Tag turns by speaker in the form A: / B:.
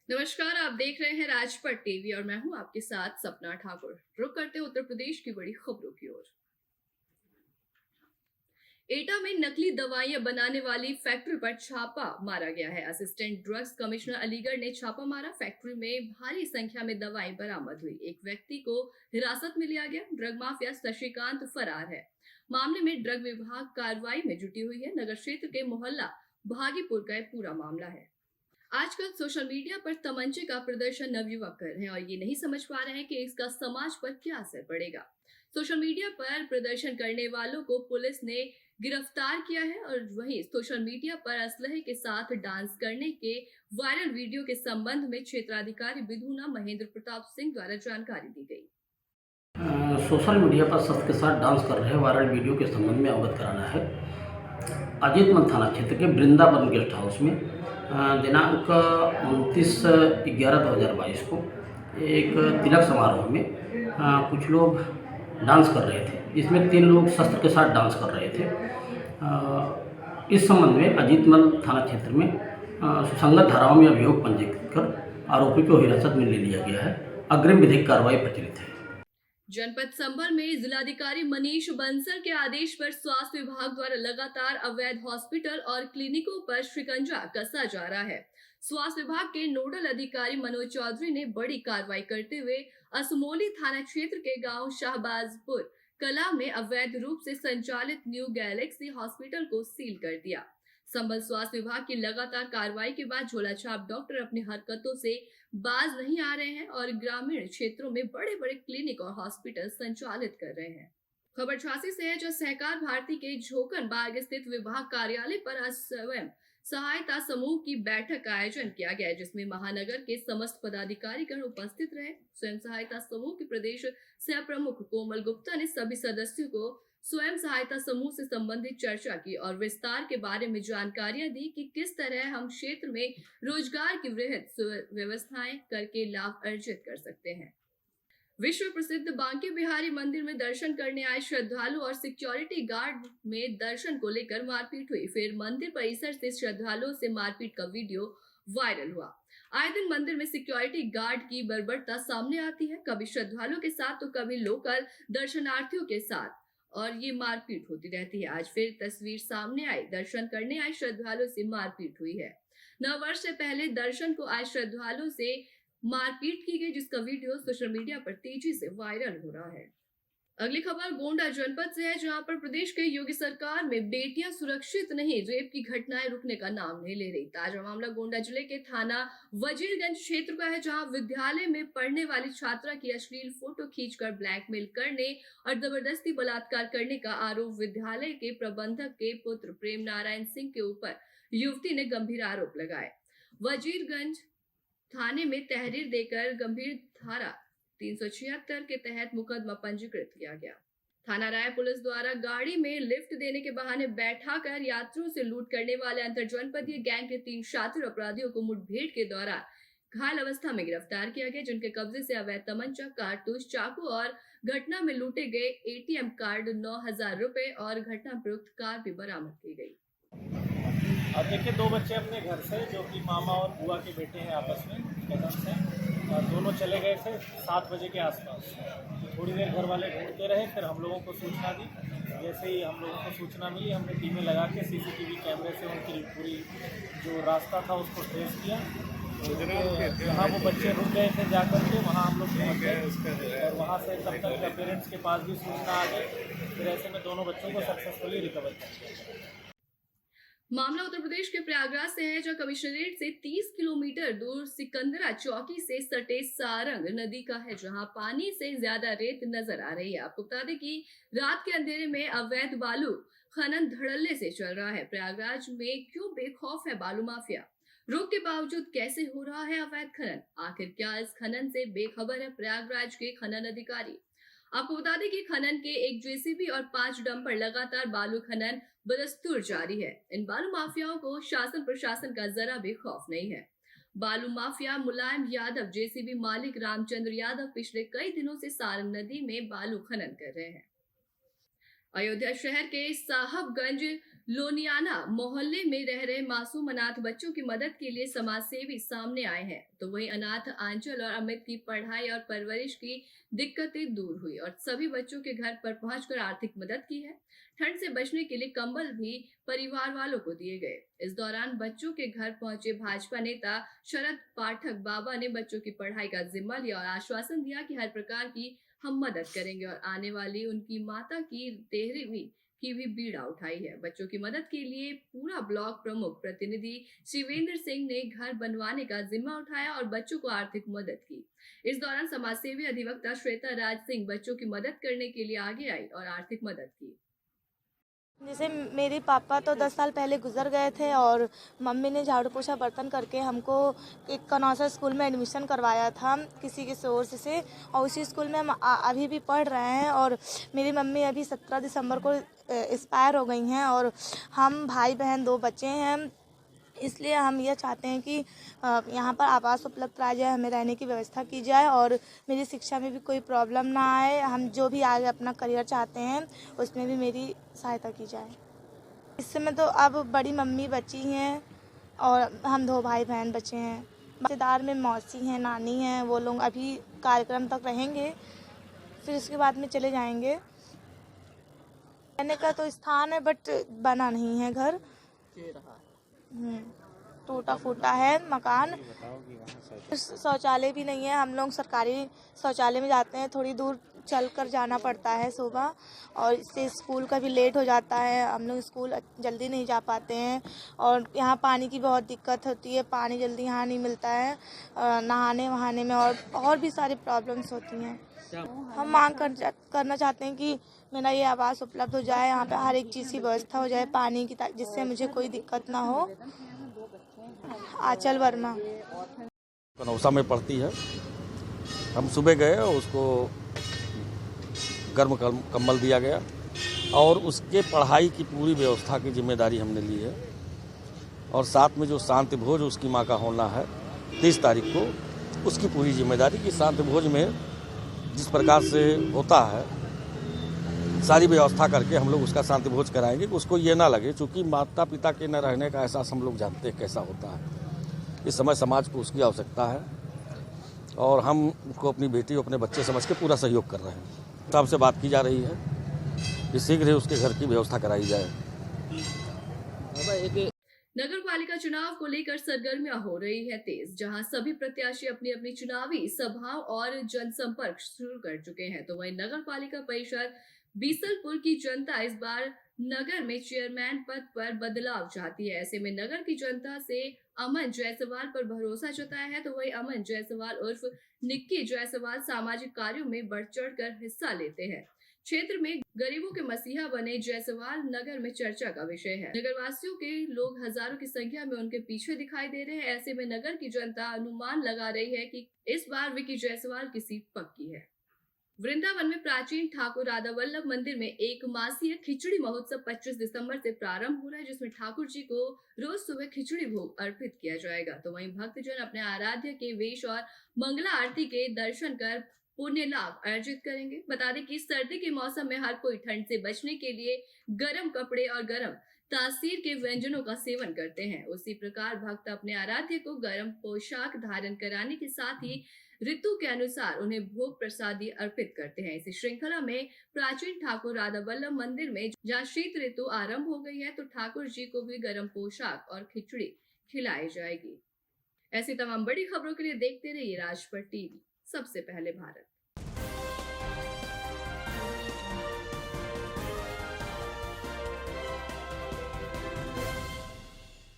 A: नमस्कार, आप देख रहे हैं राजपट टीवी और मैं हूं आपके साथ सपना ठाकुर। रुक करते हैं उत्तर प्रदेश की बड़ी खबरों की ओर। एटा में नकली दवाइयां बनाने वाली फैक्ट्री पर छापा मारा गया है। असिस्टेंट ड्रग्स कमिश्नर अलीगढ़ ने छापा मारा। फैक्ट्री में भारी संख्या में दवाएं बरामद हुई। एक व्यक्ति को हिरासत में लिया गया। ड्रग माफिया शशिकांत फरार है। मामले में ड्रग विभाग कार्रवाई में जुटी हुई है। नगर क्षेत्र के मोहल्ला भागीपुर का पूरा मामला है। आजकल सोशल मीडिया पर तमंचे का प्रदर्शन नवयुवक कर रहे हैं और ये नहीं समझ पा रहे हैं कि इसका समाज पर क्या असर पड़ेगा। सोशल मीडिया पर प्रदर्शन करने वालों को पुलिस ने गिरफ्तार किया है और वहीं सोशल मीडिया पर असलहे के साथ डांस करने के वायरल वीडियो के संबंध में क्षेत्राधिकारी विधुना महेंद्र प्रताप सिंह द्वारा जानकारी दी गई।
B: सोशल मीडिया पर शख्स के साथ डांस कर रहे वायरल वीडियो के संबंध में अवगत कराना है। अजीतमल थाना क्षेत्र के वृंदावन गेस्ट हाउस में दिनांक 29/11/2022 को एक तिलक समारोह में कुछ लोग डांस कर रहे थे, जिसमें 3 लोग शस्त्र के साथ डांस कर रहे थे। इस संबंध में अजीतमल थाना क्षेत्र में सुसंगत धाराओं में अभियोग पंजीकृत कर आरोपी को हिरासत में ले लिया गया है। अग्रिम विधिक कार्रवाई प्रचलित है।
A: जनपद संभल में जिलाधिकारी मनीष बंसल के आदेश पर स्वास्थ्य विभाग द्वारा लगातार अवैध हॉस्पिटल और क्लिनिकों पर शिकंजा कसा जा रहा है। स्वास्थ्य विभाग के नोडल अधिकारी मनोज चौधरी ने बड़ी कार्रवाई करते हुए असमोली थाना क्षेत्र के गांव शाहबाजपुर कला में अवैध रूप से संचालित न्यू गैलेक्सी हॉस्पिटल को सील कर दिया। संभल स्वास्थ्य विभाग की लगातार कार्रवाई के बाद झोलाछाप डॉक्टर अपनी हरकतों से बाज नहीं आ रहे हैं और ग्रामीण क्षेत्रों में बड़े बड़े क्लिनिक और हॉस्पिटल संचालित कर रहे हैं। खबर झांसी से है, जो सहकार भारती के झोकन बाग स्थित विभाग कार्यालय पर आज स्वयं सहायता समूह की बैठक का आयोजन किया गया, जिसमें महानगर के समस्त पदाधिकारीगण उपस्थित रहे। स्वयं सहायता समूह के प्रदेश सह प्रमुख कोमल गुप्ता ने सभी सदस्यों को स्वयं सहायता समूह से संबंधित चर्चा की और विस्तार के बारे में जानकारियां दी कि किस तरह हम क्षेत्र में रोजगार की वृहद व्यवस्थाएं करके लाभ अर्जित कर सकते हैं। विश्व प्रसिद्ध बांके बिहारी मंदिर में दर्शन करने आए श्रद्धालु और सिक्योरिटी गार्ड में दर्शन को लेकर मारपीट हुई। फिर मंदिर परिसर से श्रद्धालुओं से मारपीट का वीडियो वायरल हुआ। आए दिन मंदिर में सिक्योरिटी गार्ड की बर्बरता सामने आती है, कभी श्रद्धालुओं के साथ तो कभी लोकल दर्शनार्थियों के साथ, और ये मारपीट होती रहती है। आज फिर तस्वीर सामने आई, दर्शन करने आए श्रद्धालुओं से मारपीट हुई है। नववर्ष से पहले दर्शन को आए श्रद्धालुओं से मारपीट की गई, जिसका वीडियो सोशल मीडिया पर तेजी से वायरल हो रहा है। अगली खबर गोंडा जनपद से है, जहां पर प्रदेश के योगी सरकार में बेटियां सुरक्षित नहीं, रेप की घटनाएं रुकने का नाम नहीं ले रही। ताजा मामला गोंडा जिले के थाना वजीरगंज क्षेत्र का है, जहां विद्यालय में पढ़ने वाली छात्रा की अश्लील फोटो खींचकर ब्लैकमेल करने और जबरदस्ती बलात्कार करने का आरोप विद्यालय के प्रबंधक के पुत्र प्रेम नारायण सिंह के ऊपर युवती ने गंभीर आरोप लगाए। वजीरगंज थाने में तहरीर देकर गंभीर धारा 376 के तहत मुकदमा पंजीकृत किया गया। थाना राय पुलिस द्वारा गाड़ी में लिफ्ट देने के बहाने बैठाकर यात्रियों से लूट करने वाले अंतरजनपदीय गैंग के 3 शातिर अपराधियों को मुठभेड़ के दौरान घायल अवस्था में गिरफ्तार किया गया, जिनके कब्जे से अवैध तमंचा, कारतूस, चाकू और घटना में लूटे गए एटीएम कार्ड, 9,000 रुपए और घटना प्रयुक्त कार भी बरामद की गई।
C: अब देखिए, 2 बच्चे अपने घर से, जो कि मामा और बुआ के बेटे हैं, आपस में कजन से, दोनों चले गए थे 7 बजे के आसपास। तो थोड़ी देर घर वाले ढूंढते रहे, फिर हम लोगों को सूचना दी। जैसे ही हम लोगों को सूचना मिली, हमने टीमें लगा के सीसीटीवी कैमरे से उनकी पूरी जो रास्ता था उसको ट्रेस किया। तो जहाँ वो बच्चे रुक गए थे जाकर के, वहाँ हम लोग पहुँच गए और वहाँ से तब तक पेरेंट्स के पास भी सूचना आ गई। फिर ऐसे में दोनों बच्चों को सक्सेसफुली रिकवर किया।
A: मामला उत्तर प्रदेश के प्रयागराज से है, जहां कमिश्नरेट से 30 किलोमीटर दूर सिकंदरा चौकी से सटे सारंग नदी का है, जहां पानी से ज्यादा रेत नजर आ रही है। आपको बता दें कि रात के अंधेरे में अवैध बालू खनन धड़ल्ले से चल रहा है। प्रयागराज में क्यों बेखौफ है बालू माफिया? रोक के बावजूद कैसे हो रहा है अवैध खनन? आखिर क्या इस खनन से बेखबर है प्रयागराज के खनन अधिकारी? आपको बता दें कि खनन के एक जेसीबी और 5 डंपर लगातार बालू खनन बदस्तूर जारी है। इन बालू माफियाओं को शासन प्रशासन का जरा भी खौफ नहीं है। बालू माफिया मुलायम यादव, जेसीबी मालिक रामचंद्र यादव पिछले कई दिनों से सारंग नदी में बालू खनन कर रहे हैं। अयोध्या शहर के साहबगंज लोनियाना मोहल्ले में रह रहे मासूम अनाथ बच्चों की मदद के लिए समाज सेवी सामने आए हैं, तो वहीं अनाथ आंचल और अमित की पढ़ाई और परवरिश की दिक्कतें दूर हुई और सभी बच्चों के घर पर पहुंचकर आर्थिक मदद की है। ठंड से बचने के लिए कंबल भी परिवार वालों को दिए गए। इस दौरान बच्चों के घर पहुंचे भाजपा नेता शरद पाठक बाबा ने बच्चों की पढ़ाई का जिम्मा लिया और आश्वासन दिया कि हर प्रकार की हम मदद करेंगे और आने वाली उनकी माता की 13वीं की भी बीड़ा उठाई है। बच्चों की मदद के लिए पूरा ब्लॉक प्रमुख प्रतिनिधि शिवेंद्र सिंह ने घर बनवाने का जिम्मा उठाया और बच्चों को आर्थिक मदद की। इस दौरान समाजसेवी अधिवक्ता श्वेता राज सिंह बच्चों की मदद करने के लिए आगे आई और आर्थिक मदद की।
D: जैसे मेरे पापा तो 10 साल पहले गुजर गए थे और मम्मी ने झाड़ू पोछा बर्तन करके हमको एक कनौसा स्कूल में एडमिशन करवाया था किसी के सोर्स से, और उसी स्कूल में हम अभी भी पढ़ रहे हैं। और मेरी मम्मी अभी 17 दिसंबर को एक्सपायर हो गई हैं और हम भाई बहन 2 बच्चे हैं। इसलिए हम ये चाहते हैं कि यहाँ पर आवास उपलब्ध कराया जाए, हमें रहने की व्यवस्था की जाए और मेरी शिक्षा में भी कोई प्रॉब्लम ना आए। हम जो भी आगे अपना करियर चाहते हैं उसमें भी मेरी सहायता की जाए। इस समय तो अब बड़ी मम्मी बची हैं और हम 2 भाई बहन बचे हैं। रिश्तेदार में मौसी हैं, नानी हैं, वो लोग अभी कार्यक्रम तक रहेंगे, फिर उसके बाद में चले जाएंगे। रहने का तो स्थान है बट बना नहीं है घर, टूटा फूटा है मकान। शौचालय भी नहीं है, हम लोग सरकारी शौचालय में जाते हैं, थोड़ी दूर चल कर जाना पड़ता है सुबह, और इससे स्कूल का भी लेट हो जाता है, हम लोग स्कूल जल्दी नहीं जा पाते हैं। और यहाँ पानी की बहुत दिक्कत होती है, पानी जल्दी यहाँ नहीं मिलता है नहाने वहाने में, और भी सारी प्रॉब्लम्स होती हैं। हम मांग करना चाहते हैं कि मेरा ये आवास उपलब्ध हो जाए, यहाँ पे हर एक चीज़ की व्यवस्था हो जाए, पानी की, जिससे मुझे कोई दिक्कत ना हो। आंचल वर्मा
E: कनौसा में पढ़ती है। हम सुबह गए और उसको गर्म कंबल दिया गया और उसके पढ़ाई की पूरी व्यवस्था की जिम्मेदारी हमने ली है। और साथ में जो शांति भोज उसकी माँ का होना है 30 तारीख को, उसकी पूरी जिम्मेदारी कि शांति भोज में जिस प्रकार से होता है सारी व्यवस्था करके हम लोग उसका शांति भोज कराएंगे कि उसको ये ना लगे, चूँकि माता पिता के न रहने का एहसास हम लोग जानते हैं कैसा होता है। इस समय समाज को उसकी आवश्यकता है और हम उसको अपनी बेटी और अपने बच्चे समझ के पूरा सहयोग कर रहे हैं। साहब से बात की जा रही है कि शीघ्र ही उसके घर की व्यवस्था कराई जाए।
A: नगर पालिका चुनाव को लेकर सरगर्मियां हो रही है तेज, जहां सभी प्रत्याशी अपनी अपनी चुनावी सभाओं और जनसंपर्क शुरू कर चुके हैं, तो वहीं नगर पालिका परिषद बीसलपुर की जनता इस बार नगर में चेयरमैन पद पर बदलाव चाहती है। ऐसे में नगर की जनता से अमन जायसवाल पर भरोसा जताया है, तो वही अमन जायसवाल उर्फ निक्की जायसवाल सामाजिक कार्यों में बढ़ चढ़ कर हिस्सा लेते हैं। क्षेत्र में गरीबों के मसीहा बने जायसवाल नगर में चर्चा का विषय है। नगरवासियों के लोग हजारों की संख्या में उनके पीछे दिखाई दे रहे हैं। ऐसे में नगर की जनता अनुमान लगा रही है कि इस बार विकी जायसवाल की सीट पक्की है। वृंदावन में प्राचीन ठाकुर राधा वल्लभ मंदिर में एक मासीय खिचड़ी महोत्सव 25 दिसंबर से प्रारंभ हो रहा है, जिसमें ठाकुर जी को रोज सुबह खिचड़ी भोग अर्पित किया जाएगा। तो वहीं भक्तजन अपने आराध्य के वेश और मंगला आरती के दर्शन कर पुण्य लाभ अर्जित करेंगे। बता दें कि सर्दी के मौसम में हर कोई ठंड से बचने के लिए गर्म कपड़े और गर्म तासीर के व्यंजनों का सेवन करते हैं। उसी प्रकार भक्त अपने आराध्य को गर्म पोशाक धारण कराने के साथ ही ऋतु के अनुसार उन्हें भोग प्रसादी अर्पित करते हैं। इसी श्रृंखला में प्राचीन ठाकुर राधा वल्लभ मंदिर में जहाँ शीत ऋतु आरंभ हो गई है, तो ठाकुर जी को भी गर्म पोशाक और खिचड़ी खिलाई जाएगी। ऐसी तमाम बड़ी खबरों के लिए देखते रहिए राजपट टीवी, सबसे पहले भारत।